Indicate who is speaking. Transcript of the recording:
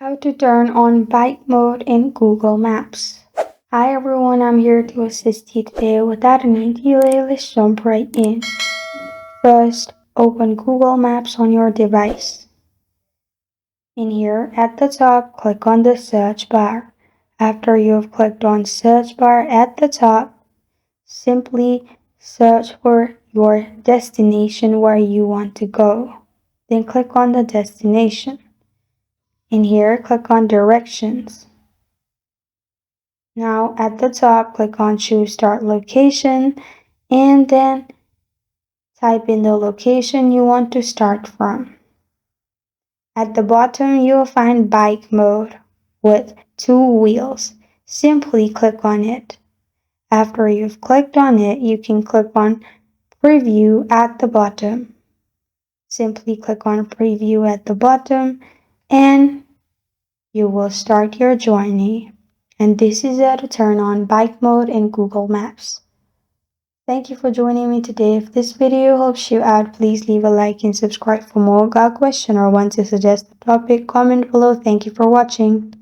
Speaker 1: How to turn on bike mode in Google Maps. Hi everyone, I'm here to assist you today. Without any delay, let's jump right in. First, open Google Maps on your device. In here, at the top, click on the search bar. After you've clicked on search bar at the top, simply search for your destination where you want to go. Then click on the destination. In here, click on directions. Now at the top, click on choose start location and then type in the location you want to start from. At the bottom, you'll find bike mode with 2 wheels. Simply click on it. After you've clicked on it, you can click on preview at the bottom. Simply click on preview at the bottom and you will start your journey. And this is how to turn on bike mode in Google Maps. Thank you for joining me today. If this video helps you out, please leave a like and subscribe for more. Got a question or want to suggest a topic? Comment below. Thank you for watching.